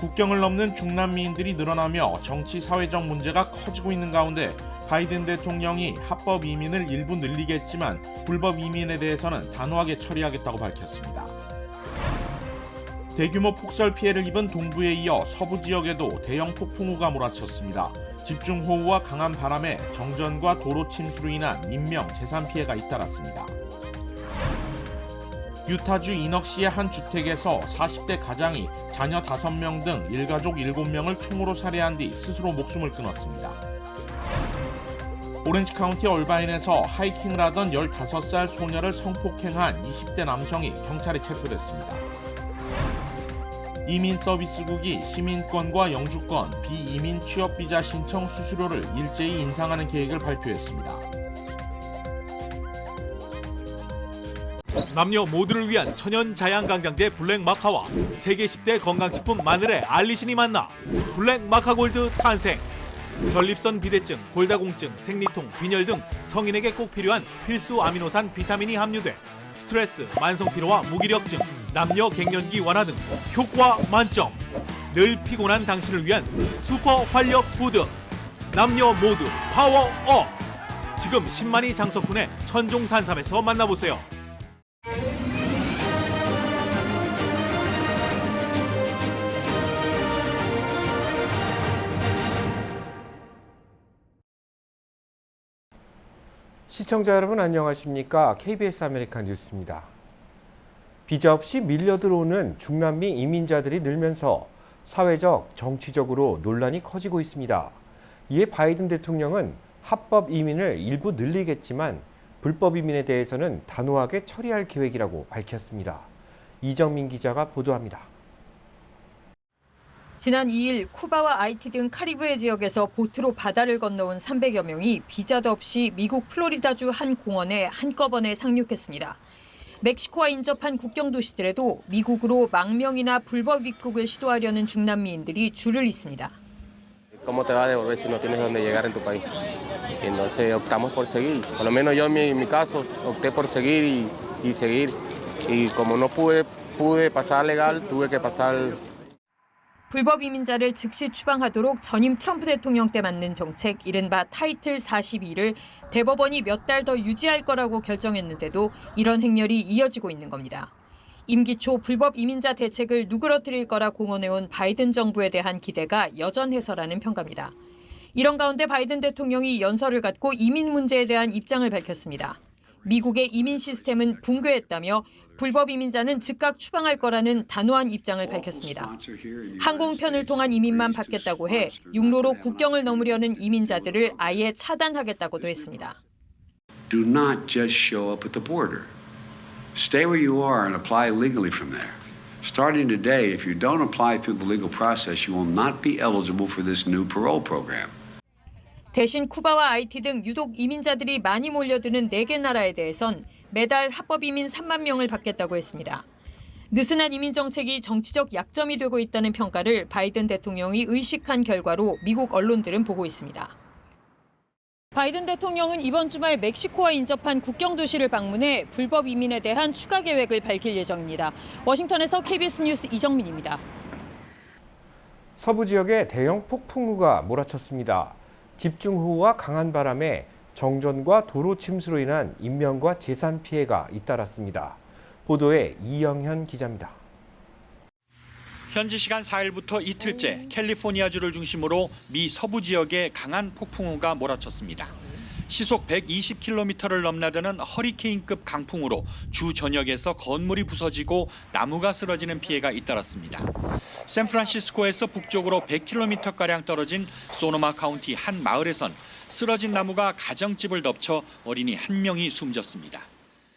국경을 넘는 중남미인들이 늘어나며 정치 사회적 문제가 커지고 있는 가운데 바이든 대통령이 합법 이민을 일부 늘리겠지만 불법 이민에 대해서는 단호하게 처리하겠다고 밝혔습니다. 대규모 폭설 피해를 입은 동부에 이어 서부 지역에도 대형 폭풍우가 몰아쳤습니다. 집중호우와 강한 바람에 정전과 도로 침수로 인한 인명, 재산 피해가 잇따랐습니다. 유타주 이넉시의 한 주택에서 40대 가장이 자녀 5명 등 일가족 7명을 총으로 살해한 뒤 스스로 목숨을 끊었습니다. 오렌지 카운티 얼바인에서 하이킹을 하던 15살 소녀를 성폭행한 20대 남성이 경찰에 체포됐습니다. 이민 서비스국이 시민권과 영주권, 비이민 취업비자 신청 수수료를 일제히 인상하는 계획을 발표했습니다. 남녀 모두를 위한 천연 자양강장제 블랙마카와 세계 10대 건강식품 마늘의 알리신이 만나 블랙마카골드 탄생. 전립선 비대증, 골다공증, 생리통, 빈혈 등 성인에게 꼭 필요한 필수 아미노산 비타민이 함유돼 스트레스, 만성피로와 무기력증, 남녀 갱년기 완화 등 효과 만점. 늘 피곤한 당신을 위한 슈퍼 활력 푸드. 남녀 모두 파워업. 지금 10만이 장석훈의 천종산삼에서 만나보세요. 시청자 여러분 안녕하십니까? KBS 아메리칸 뉴스입니다. 비자 없이 밀려 들어오는 중남미 이민자들이 늘면서 사회적, 정치적으로 논란이 커지고 있습니다. 이에 바이든 대통령은 합법 이민을 일부 늘리겠지만 불법 이민에 대해서는 단호하게 처리할 계획이라고 밝혔습니다. 이정민 기자가 보도합니다. 지난 2일 쿠바와 아이티 등 카리브해 지역에서 보트로 바다를 건너온 300여 명이 비자도 없이 미국 플로리다주 한 공원에 한꺼번에 상륙했습니다. 멕시코와 인접한 국경 도시들에도 미국으로 망명이나 불법 입국을 시도하려는 중남미인들이 줄을 잇습니다. ¿Cómo te vas a devolver si no tienes dónde llegar en tu país? Entonces optamos por seguir. Por lo menos yo en mi caso opté por seguir y seguir. Y como no pude pasar legal, tuve que pasar. 불법 이민자를 즉시 추방하도록 전임 트럼프 대통령 때 만든 정책 이른바 타이틀 42를 대법원이 몇 달 더 유지할 거라고 결정했는데도 이런 행렬이 이어지고 있는 겁니다. 임기 초 불법 이민자 대책을 누그러뜨릴 거라 공언해온 바이든 정부에 대한 기대가 여전해서라는 평가입니다. 이런 가운데 바이든 대통령이 연설을 갖고 이민 문제에 대한 입장을 밝혔습니다. 미국의 이민 시스템은 붕괴했다며 불법 이민자는 즉각 추방할 거라는 단호한 입장을 밝혔습니다. 항공편을 통한 이민만 받겠다고 해 육로로 국경을 넘으려는 이민자들을 아예 차단하겠다고도 했습니다. Do not just show up at the border. Stay where you are and apply legally from there. Starting today, if you don't apply through the legal process, you will not be eligible for this new parole program. 대신 쿠바와 아이티 등 유독 이민자들이 많이 몰려드는 4개 나라에 대해선 매달 합법 이민 3만 명을 받겠다고 했습니다. 느슨한 이민 정책이 정치적 약점이 되고 있다는 평가를 바이든 대통령이 의식한 결과로 미국 언론들은 보고 있습니다. 바이든 대통령은 이번 주말 멕시코와 인접한 국경 도시를 방문해 불법 이민에 대한 추가 계획을 밝힐 예정입니다. 워싱턴에서 KBS 뉴스 이정민입니다. 서부 지역에 대형 폭풍우가 몰아쳤습니다. 집중호우와 강한 바람에 정전과 도로 침수로 인한 인명과 재산 피해가 잇따랐습니다. 보도에 이영현 기자입니다. 현지 시간 4일부터 이틀째 캘리포니아주를 중심으로 미 서부 지역에 강한 폭풍우가 몰아쳤습니다. 시속 120km를 넘나드는 허리케인급 강풍으로 주 전역에서 건물이 부서지고 나무가 쓰러지는 피해가 잇따랐습니다. 샌프란시스코에서 북쪽으로 100km가량 떨어진 소노마 카운티 한 마을에선 쓰러진 나무가 가정집을 덮쳐 어린이 1명이 숨졌습니다.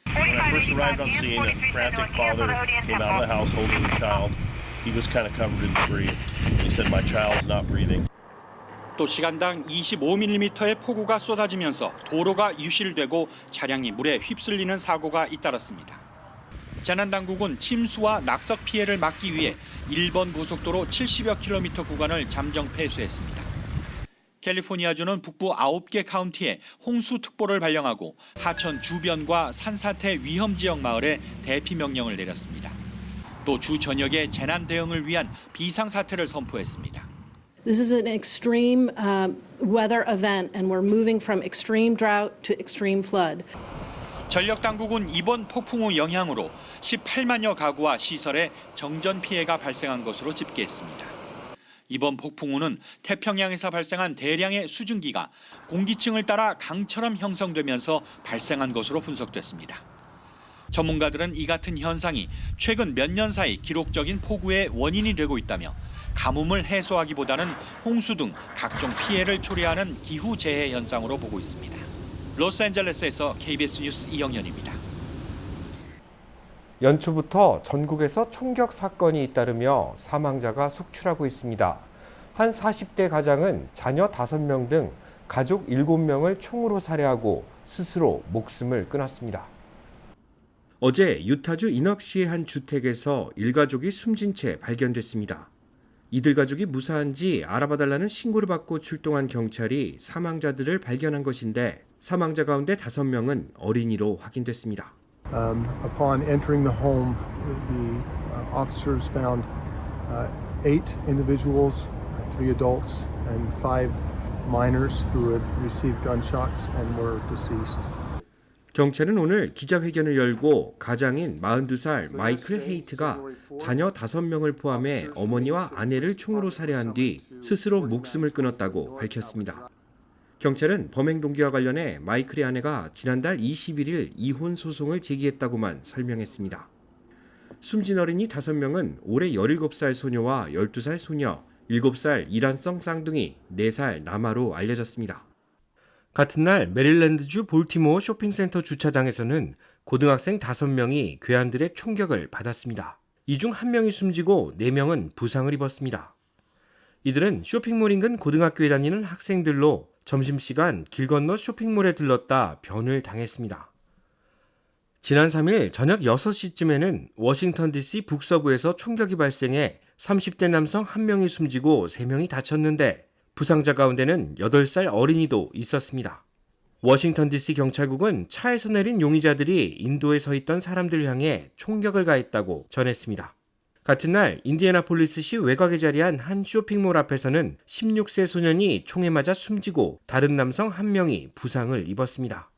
When I first arrived on scene, a frantic father came out of the house holding a child. He was kind of covered in debris. He said, "My child's not breathing." 또 시간당 25mm의 폭우가 쏟아지면서 도로가 유실되고 차량이 물에 휩쓸리는 사고가 잇따랐습니다. 재난당국은 침수와 낙석 피해를 막기 위해 1번 고속도로 70여 킬로미터 구간을 잠정 폐쇄했습니다. 캘리포니아주는 북부 9개 카운티에 홍수특보를 발령하고 하천 주변과 산사태 위험 지역 마을에 대피 명령을 내렸습니다. 또 주 전역에 재난 대응을 위한 비상사태를 선포했습니다. This is an extreme weather event, and we're moving from extreme drought to extreme flood. 전력 당국은 이번 폭풍우 영향으로 18만여 가구와 시설에 정전 피해가 발생한 것으로 집계했습니다. 이번 폭풍우는 태평양에서 발생한 대량의 수증기가 공기층을 따라 강처럼 형성되면서 발생한 것으로 분석됐습니다. 전문가들은 이 같은 현상이 최근 몇 년 사이 기록적인 폭우의 원인이 되고 있다며 가뭄을 해소하기보다는 홍수 등 각종 피해를 초래하는 기후재해 현상으로 보고 있습니다. 로스앤젤레스에서 KBS 뉴스 이영현입니다. 연초부터 전국에서 총격 사건이 잇따르며 사망자가 속출하고 있습니다. 한 40대 가장은 자녀 5명 등 가족 7명을 총으로 살해하고 스스로 목숨을 끊었습니다. 어제 유타주 이넉시의 한 주택에서 일가족이 숨진 채 발견됐습니다. 이들 가족이 무사한지 알아봐달라는 신고를 받고 출동한 경찰이 사망자들을 발견한 것인데 사망자 가운데 5명은 어린이로 확인됐습니다. Upon entering the home, the officers found 8 individuals, 3 adults and 5 minors who had received gunshots and were deceased. 경찰은 오늘 기자회견을 열고 가장인 42살 마이클 헤이트가 자녀 5명을 포함해 어머니와 아내를 총으로 살해한 뒤 스스로 목숨을 끊었다고 밝혔습니다. 경찰은 범행 동기와 관련해 마이클의 아내가 지난달 21일 이혼 소송을 제기했다고만 설명했습니다. 숨진 어린이 5명은 올해 17살 소녀와 12살 소녀, 7살 이란성 쌍둥이, 4살 남아로 알려졌습니다. 같은 날 메릴랜드주 볼티모어 쇼핑센터 주차장에서는 고등학생 5명이 괴한들의 총격을 받았습니다. 이 중 1명이 숨지고 4명은 부상을 입었습니다. 이들은 쇼핑몰 인근 고등학교에 다니는 학생들로 점심시간 길 건너 쇼핑몰에 들렀다 변을 당했습니다. 지난 3일 저녁 6시쯤에는 워싱턴 DC 북서부에서 총격이 발생해 30대 남성 1명이 숨지고 3명이 다쳤는데 부상자 가운데는 8살 어린이도 있었습니다. 워싱턴 DC 경찰국은 차에서 내린 용의자들이 인도에 서 있던 사람들을 향해 총격을 가했다고 전했습니다. 같은 날 인디애나폴리스시 외곽에 자리한 한 쇼핑몰 앞에서는 16세 소년이 총에 맞아 숨지고 다른 남성 1명이 부상을 입었습니다.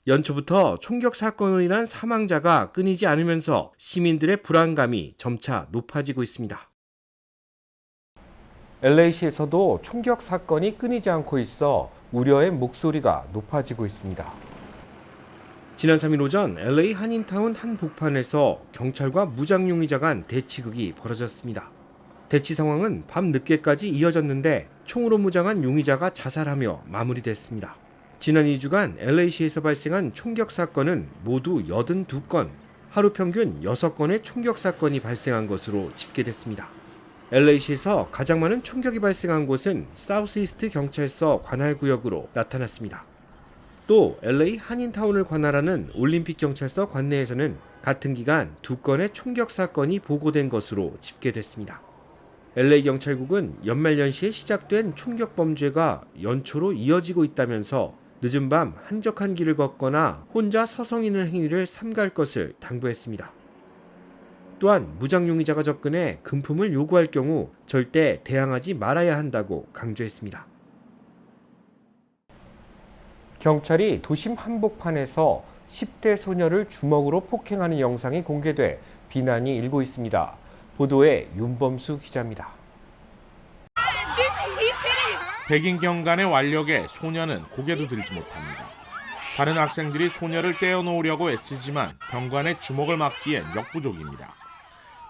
연초부터 총격 사건으로 인한 사망자가 끊이지 않으면서 시민들의 불안감이 점차 높아지고 있습니다. LA시에서도 총격 사건이 끊이지 않고 있어 우려의 목소리가 높아지고 있습니다. 지난 3일 오전 LA 한인타운 한 복판에서 경찰과 무장용의자 간 대치극이 벌어졌습니다. 대치 상황은 밤 늦게까지 이어졌는데 총으로 무장한 용의자가 자살하며 마무리됐습니다. 지난 2주간 LA시에서 발생한 총격 사건은 모두 82건, 하루 평균 6건의 총격 사건이 발생한 것으로 집계됐습니다. LA시에서 가장 많은 총격이 발생한 곳은 사우스이스트 경찰서 관할구역으로 나타났습니다. 또 LA 한인타운을 관할하는 올림픽 경찰서 관내에서는 같은 기간 2건의 총격 사건이 보고된 것으로 집계됐습니다. LA 경찰국은 연말연시에 시작된 총격 범죄가 연초로 이어지고 있다면서 늦은 밤 한적한 길을 걷거나 혼자 서성이는 행위를 삼가할 것을 당부했습니다. 또한 무장용의자가 접근해 금품을 요구할 경우 절대 대항하지 말아야 한다고 강조했습니다. 경찰이 도심 한복판에서 10대 소녀를 주먹으로 폭행하는 영상이 공개돼 비난이 일고 있습니다. 보도에 윤범수 기자입니다. 백인 경관의 완력에 소녀는 고개도 들지 못합니다. 다른 학생들이 소녀를 떼어놓으려고 애쓰지만 경관의 주먹을 막기엔 역부족입니다.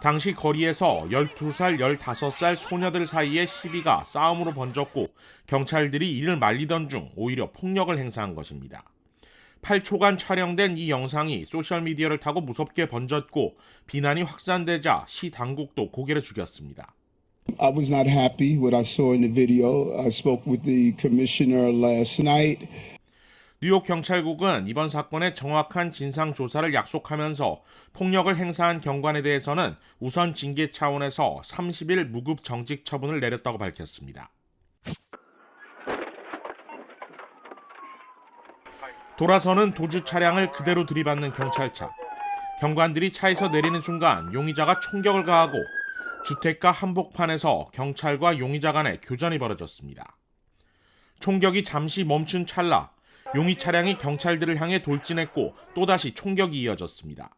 당시 거리에서 12살, 15살 소녀들 사이의 시비가 싸움으로 번졌고 경찰들이 이를 말리던 중 오히려 폭력을 행사한 것입니다. 8초간 촬영된 이 영상이 소셜미디어를 타고 무섭게 번졌고 비난이 확산되자 시 당국도 고개를 숙였습니다. I was not happy what I saw in the video. I spoke with the commissioner last night. 뉴욕 경찰국은 이번 사건의 정확한 진상 조사를 약속하면서 폭력을 행사한 경관에 대해서는 우선 징계 차원에서 30일 무급 정직 처분을 내렸다고 밝혔습니다. 돌아서는 도주 차량을 그대로 들이받는 경찰차. 경관들이 차에서 내리는 순간 용의자가 총격을 가하고 주택가 한복판에서 경찰과 용의자 간의 교전이 벌어졌습니다. 총격이 잠시 멈춘 찰나 용의 차량이 경찰들을 향해 돌진했고 또다시 총격이 이어졌습니다.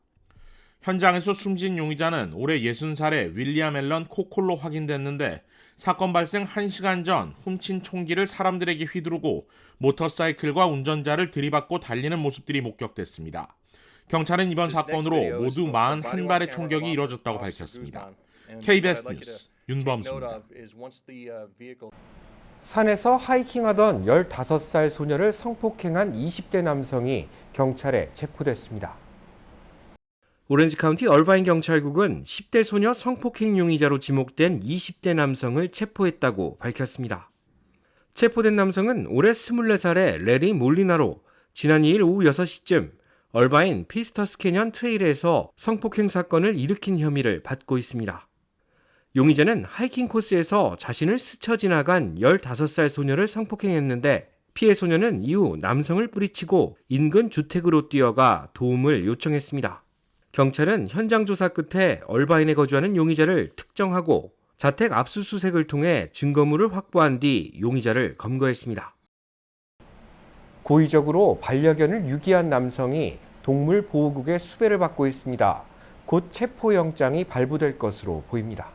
현장에서 숨진 용의자는 올해 60살의 윌리엄 앨런 코콜로 확인됐는데 사건 발생 1시간 전 훔친 총기를 사람들에게 휘두르고 모터사이클과 운전자를 들이받고 달리는 모습들이 목격됐습니다. 경찰은 이번 사건으로 모두 41발의 총격이 이뤄졌다고 밝혔습니다. KBS 뉴스 윤범수입니다. 산에서 하이킹하던 15살 소녀를 성폭행한 20대 남성이 경찰에 체포됐습니다. 오렌지 카운티 얼바인 경찰국은 10대 소녀 성폭행 용의자로 지목된 20대 남성을 체포했다고 밝혔습니다. 체포된 남성은 올해 24살의 레리 몰리나로 지난 2일 오후 6시쯤 얼바인 피스터스 캐년 트레일에서 성폭행 사건을 일으킨 혐의를 받고 있습니다. 용의자는 하이킹 코스에서 자신을 스쳐 지나간 15살 소녀를 성폭행했는데 피해 소녀는 이후 남성을 뿌리치고 인근 주택으로 뛰어가 도움을 요청했습니다. 경찰은 현장 조사 끝에 얼바인에 거주하는 용의자를 특정하고 자택 압수수색을 통해 증거물을 확보한 뒤 용의자를 검거했습니다. 고의적으로 반려견을 유기한 남성이 동물보호국의 수배를 받고 있습니다. 곧 체포영장이 발부될 것으로 보입니다.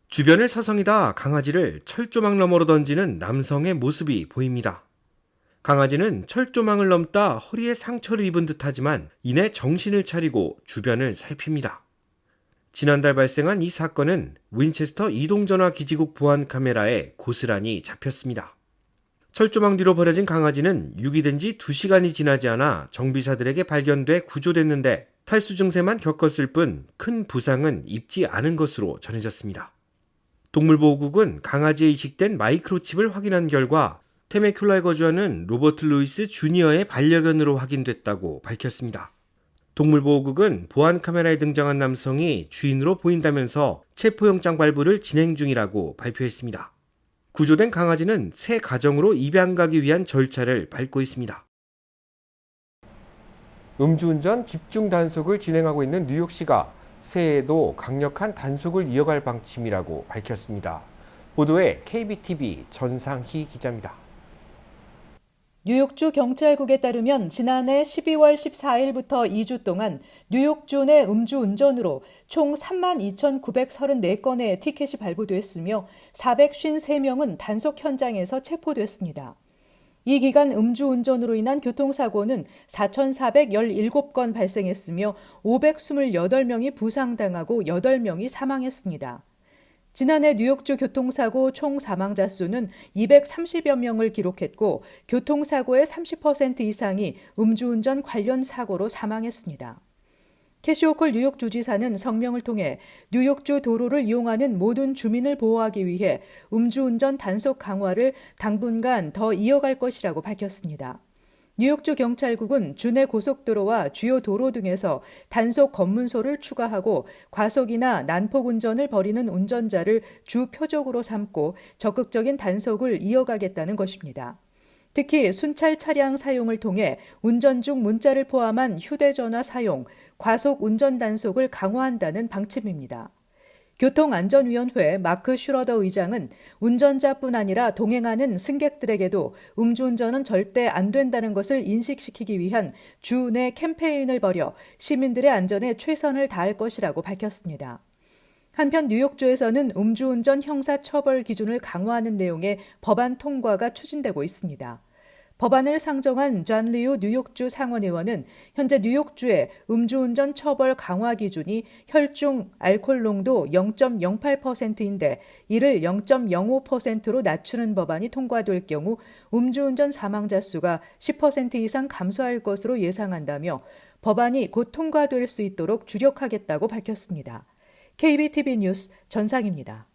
주변을 서성이다 강아지를 철조망 너머로 던지는 남성의 모습이 보입니다. 강아지는 철조망을 넘다 허리에 상처를 입은 듯하지만 이내 정신을 차리고 주변을 살핍니다. 지난달 발생한 이 사건은 윈체스터 이동전화기지국 보안 카메라에 고스란히 잡혔습니다. 철조망 뒤로 버려진 강아지는 유기된 지 2시간이 지나지 않아 정비사들에게 발견돼 구조됐는데 탈수 증세만 겪었을 뿐 큰 부상은 입지 않은 것으로 전해졌습니다. 동물보호국은 강아지에 이식된 마이크로칩을 확인한 결과 테메큘라에 거주하는 로버트 루이스 주니어의 반려견으로 확인됐다고 밝혔습니다. 동물보호국은 보안 카메라에 등장한 남성이 주인으로 보인다면서 체포영장 발부를 진행 중이라고 발표했습니다. 구조된 강아지는 새 가정으로 입양 가기 위한 절차를 밟고 있습니다. 음주운전 집중 단속을 진행하고 있는 뉴욕시가 새해에도 강력한 단속을 이어갈 방침이라고 밝혔습니다. 보도에 KBTV 전상희 기자입니다. 뉴욕주 경찰국에 따르면 지난해 12월 14일부터 2주 동안 뉴욕주 내 음주운전으로 총 32,934건의 티켓이 발부됐으며 453명은 단속 현장에서 체포됐습니다. 이 기간 음주운전으로 인한 교통사고는 4,417건 발생했으며 528명이 부상당하고 8명이 사망했습니다. 지난해 뉴욕주 교통사고 총 사망자 수는 230여 명을 기록했고 교통사고의 30% 이상이 음주운전 관련 사고로 사망했습니다. 캐시 호컬 뉴욕주지사는 성명을 통해 뉴욕주 도로를 이용하는 모든 주민을 보호하기 위해 음주운전 단속 강화를 당분간 더 이어갈 것이라고 밝혔습니다. 뉴욕주 경찰국은 주내 고속도로와 주요 도로 등에서 단속 검문소를 추가하고 과속이나 난폭 운전을 벌이는 운전자를 주 표적으로 삼고 적극적인 단속을 이어가겠다는 것입니다. 특히 순찰 차량 사용을 통해 운전 중 문자를 포함한 휴대전화 사용, 과속 운전 단속을 강화한다는 방침입니다. 교통안전위원회 마크 슈러더 의장은 운전자뿐 아니라 동행하는 승객들에게도 음주운전은 절대 안 된다는 것을 인식시키기 위한 주 내 캠페인을 벌여 시민들의 안전에 최선을 다할 것이라고 밝혔습니다. 한편 뉴욕주에서는 음주운전 형사처벌 기준을 강화하는 내용의 법안 통과가 추진되고 있습니다. 법안을 상정한 존 리우 뉴욕주 상원의원은 현재 뉴욕주의 음주운전 처벌 강화 기준이 혈중 알코올 농도 0.08%인데 이를 0.05%로 낮추는 법안이 통과될 경우 음주운전 사망자 수가 10% 이상 감소할 것으로 예상한다며 법안이 곧 통과될 수 있도록 주력하겠다고 밝혔습니다. KBTV 뉴스 전상입니다.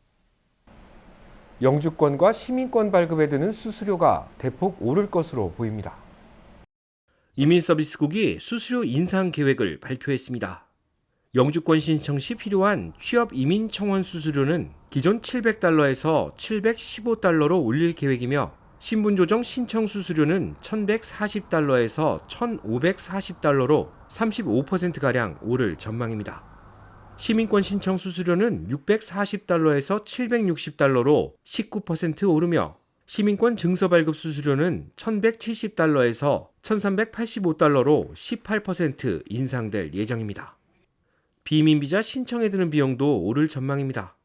영주권과 시민권 발급에 드는 수수료가 대폭 오를 것으로 보입니다. 이민서비스국이 수수료 인상 계획을 발표했습니다. 영주권 신청 시 필요한 취업 이민 청원 수수료는 기존 $700에서 $715로 올릴 계획이며 신분 조정 신청 수수료는 $1,140에서 $1,540로 35%가량 오를 전망입니다. 시민권 신청 수수료는 $640에서 $760로 19% 오르며 시민권 증서 발급 수수료는 $1,170에서 $1,385로 18% 인상될 예정입니다. 비민비자 신청에 드는 비용도 오를 전망입니다.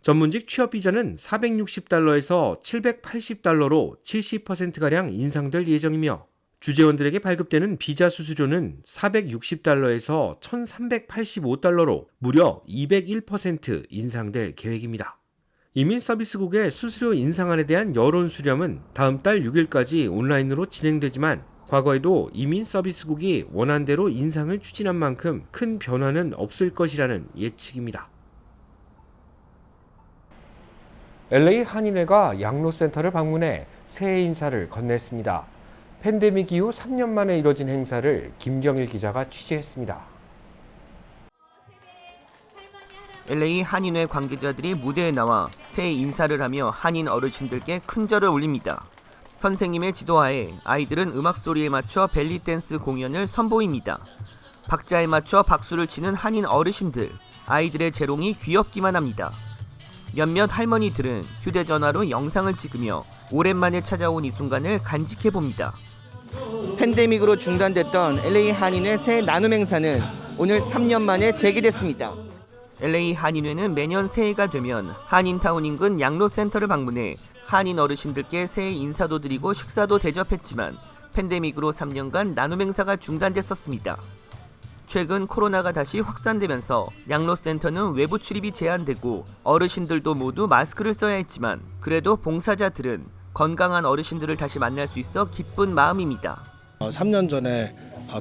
전문직 취업비자는 $460에서 $780로 70%가량 인상될 예정이며 주재원들에게 발급되는 비자 수수료는 $460에서 $1,385로 무려 201% 인상될 계획입니다. 이민서비스국의 수수료 인상안에 대한 여론 수렴은 다음 달 6일까지 온라인으로 진행되지만 과거에도 이민서비스국이 원안대로 인상을 추진한 만큼 큰 변화는 없을 것이라는 예측입니다. LA 한인회가 양로센터를 방문해 새해 인사를 건넸습니다. 팬데믹 이후 3년 만에 이뤄진 행사를 김경일 기자가 취재했습니다. LA 한인회 관계자들이 무대에 나와 새해 인사를 하며 한인 어르신들께 큰 절을 올립니다. 선생님의 지도하에 아이들은 음악 소리에 맞춰 벨리 댄스 공연을 선보입니다. 박자에 맞춰 박수를 치는 한인 어르신들, 아이들의 재롱이 귀엽기만 합니다. 몇몇 할머니들은 휴대전화로 영상을 찍으며 오랜만에 찾아온 이 순간을 간직해봅니다. 팬데믹으로 중단됐던 LA 한인회 새해 나눔 행사는 오늘 3년 만에 재개됐습니다. LA 한인회는 매년 새해가 되면 한인타운 인근 양로센터를 방문해 한인 어르신들께 새해 인사도 드리고 식사도 대접했지만 팬데믹으로 3년간 나눔 행사가 중단됐었습니다. 최근 코로나가 다시 확산되면서 양로센터는 외부 출입이 제한되고 어르신들도 모두 마스크를 써야 했지만 그래도 봉사자들은 건강한 어르신들을 다시 만날 수 있어 기쁜 마음입니다. 3년 전에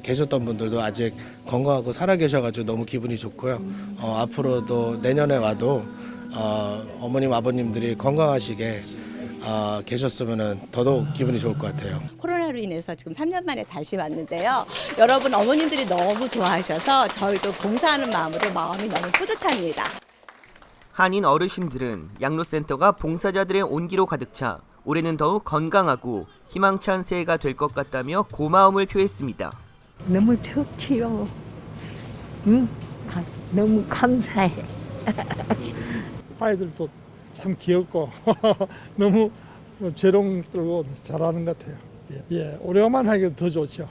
계셨던 분들도 아직 건강하고 살아계셔가지고 너무 기분이 좋고요. 앞으로도 내년에 와도 어머님 아버님들이 건강하시게 계셨으면 더더욱 기분이 좋을 것 같아요. 코로나로 인해서 지금 3년 만에 다시 왔는데요. 여러분 어머님들이 너무 좋아하셔서 저희도 봉사하는 마음으로 마음이 너무 뿌듯합니다. 한인 어르신들은 양로센터가 봉사자들의 온기로 가득 차 올해는 더욱 건강하고 희망찬 새해가 될 것 같다며 고마움을 표했습니다. 너무 좋지요. 응? 너무 감사해. 아이들도 참 귀엽고 너무 재롱 들고 잘하는 것 같아요. 예, 오래만 하기도 더 좋죠.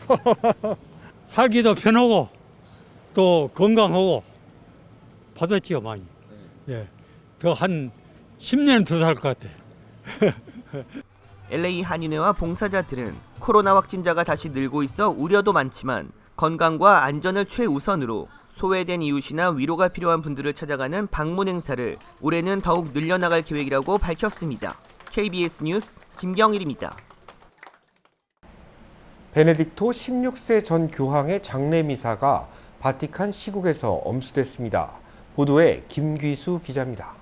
살기도 편하고 또 건강하고 받았지요 많이. 예, 더 한 10년 더 살 것 같아. LA 한인회와 봉사자들은 코로나 확진자가 다시 늘고 있어 우려도 많지만 건강과 안전을 최우선으로 소외된 이웃이나 위로가 필요한 분들을 찾아가는 방문 행사를 올해는 더욱 늘려나갈 계획이라고 밝혔습니다. KBS 뉴스 김경일입니다. 베네딕토 16세 전 교황의 장례미사가 바티칸 시국에서 엄수됐습니다. 보도에 김귀수 기자입니다.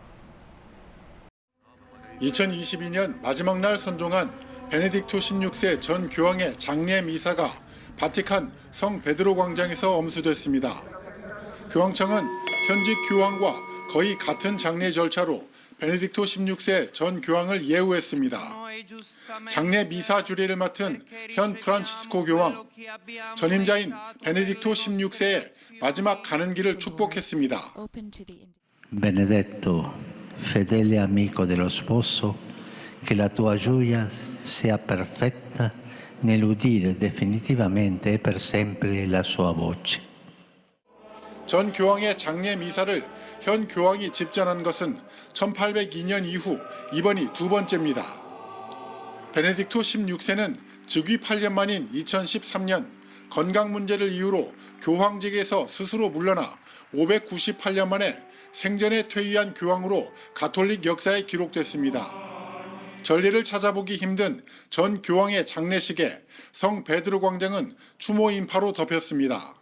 2022년 마지막 날 선종한 베네딕토 16세 전 교황의 장례 미사가 바티칸 성 베드로 광장에서 엄수됐습니다. 교황청은 현직 교황과 거의 같은 장례 절차로 베네딕토 16세 전 교황을 예우했습니다. 장례 미사 주례를 맡은 현 프란치스코 교황, 전임자인 베네딕토 16세의 마지막 가는 길을 축복했습니다. Benedetto, fedele amico dello sposo, che la tua gioia sia perfetta nell'udire definitivamente e per sempre la sua voce. 전 교황의 장례 미사를 현 교황이 집전한 것은 1802년 이후 이번이 두 번째입니다. 베네딕토 16세는 즉위 8년 만인 2013년 건강 문제를 이유로 교황직에서 스스로 물러나 598년 만에 생전에 퇴위한 교황으로 가톨릭 역사에 기록됐습니다. 전례를 찾아보기 힘든 전 교황의 장례식에 성 베드로 광장은 추모 인파로 덮였습니다.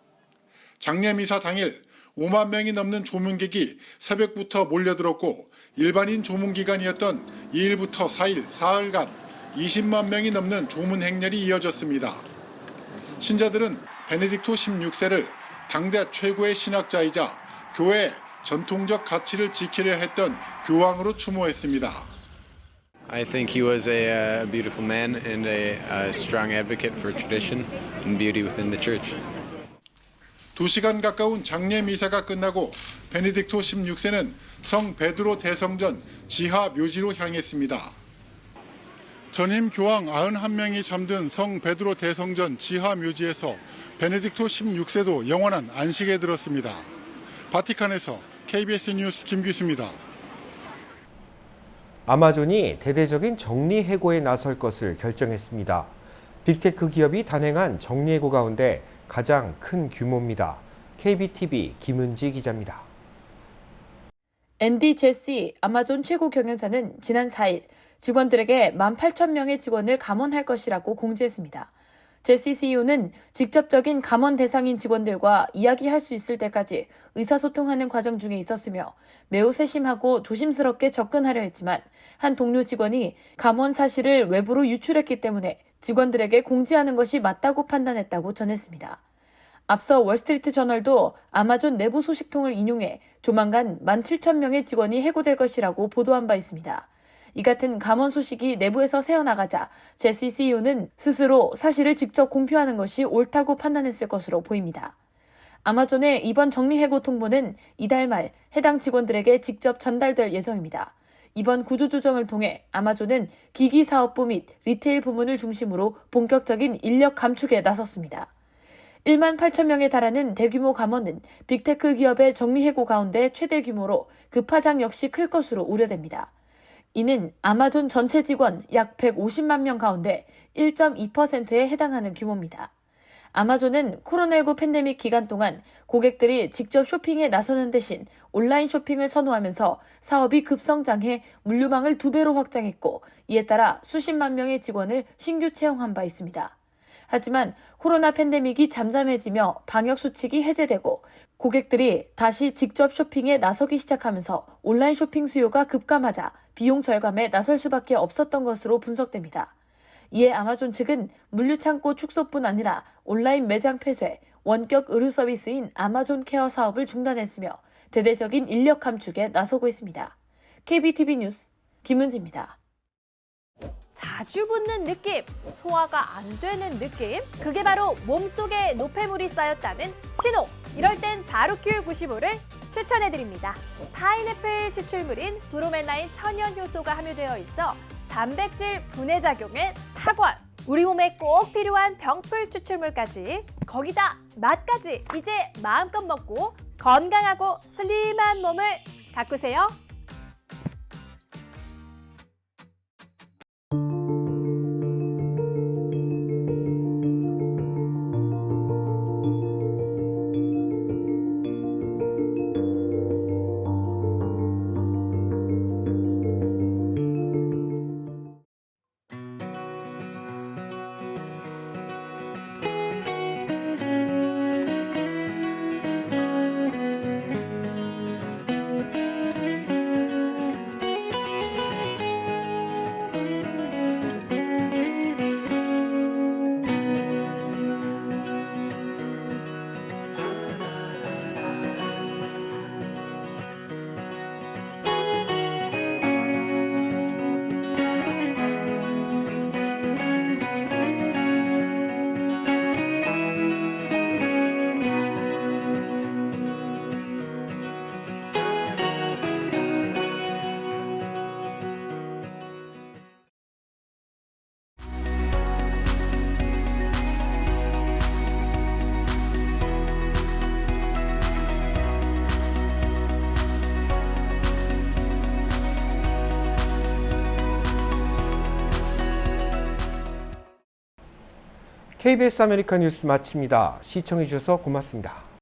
장례 미사 당일 5만 명이 넘는 조문객이 새벽부터 몰려들었고 일반인 조문 기간이었던 2일부터 4일, 사흘간 20만 명이 넘는 조문 행렬이 이어졌습니다. 신자들은 베네딕토 16세를 당대 최고의 신학자이자 교회의 전통적 가치를 지키려 했던 교황으로 추모했습니다. I think he was a beautiful man and a strong advocate for tradition and beauty within the church. 2시간 가까운 장례 미사가 끝나고 베네딕토 16세는 성 베드로 대성전 지하 묘지로 향했습니다. 전임 교황 91명이 잠든 성 베드로 대성전 지하 묘지에서 베네딕토 16세도 영원한 안식에 들었습니다. 바티칸에서 KBS 뉴스 김규수입니다. 아마존이 대대적인 정리해고에 나설 것을 결정했습니다. 빅테크 기업이 단행한 정리해고 가운데 가장 큰 규모입니다. KBTV 김은지 기자입니다. 앤디 제시 아마존 최고 경영자는 지난 4일 직원들에게 18,000명의 직원을 감원할 것이라고 공지했습니다. 제시 CEO는 직접적인 감원 대상인 직원들과 이야기할 수 있을 때까지 의사소통하는 과정 중에 있었으며 매우 세심하고 조심스럽게 접근하려 했지만 한 동료 직원이 감원 사실을 외부로 유출했기 때문에 직원들에게 공지하는 것이 맞다고 판단했다고 전했습니다. 앞서 월스트리트 저널도 아마존 내부 소식통을 인용해 조만간 17,000명의 직원이 해고될 것이라고 보도한 바 있습니다. 이 같은 감원 소식이 내부에서 새어나가자 제시 CEO는 스스로 사실을 직접 공표하는 것이 옳다고 판단했을 것으로 보입니다. 아마존의 이번 정리해고 통보는 이달 말 해당 직원들에게 직접 전달될 예정입니다. 이번 구조조정을 통해 아마존은 기기 사업부 및 리테일 부문을 중심으로 본격적인 인력 감축에 나섰습니다. 18,000명에 달하는 대규모 감원은 빅테크 기업의 정리해고 가운데 최대 규모로 그 파장 역시 클 것으로 우려됩니다. 이는 아마존 전체 직원 약 150만 명 가운데 1.2%에 해당하는 규모입니다. 아마존은 코로나19 팬데믹 기간 동안 고객들이 직접 쇼핑에 나서는 대신 온라인 쇼핑을 선호하면서 사업이 급성장해 물류망을 2배로 확장했고 이에 따라 수십만 명의 직원을 신규 채용한 바 있습니다. 하지만 코로나 팬데믹이 잠잠해지며 방역 수칙이 해제되고 고객들이 다시 직접 쇼핑에 나서기 시작하면서 온라인 쇼핑 수요가 급감하자 비용 절감에 나설 수밖에 없었던 것으로 분석됩니다. 이에 아마존 측은 물류창고 축소뿐 아니라 온라인 매장 폐쇄, 원격 의료 서비스인 아마존 케어 사업을 중단했으며 대대적인 인력 감축에 나서고 있습니다. KBTV 뉴스 김은지입니다. 자주 붓는 느낌, 소화가 안 되는 느낌, 그게 바로 몸속에 노폐물이 쌓였다는 신호. 이럴 땐 바로큐 95를 추천해드립니다. 파인애플 추출물인 브로멜라인 천연 효소가 함유되어 있어 단백질 분해 작용에 탁월. 우리 몸에 꼭 필요한 병풀 추출물까지, 거기다 맛까지 이제 마음껏 먹고 건강하고 슬림한 몸을 가꾸세요. KBS 아메리카 뉴스 마칩니다. 시청해 주셔서 고맙습니다.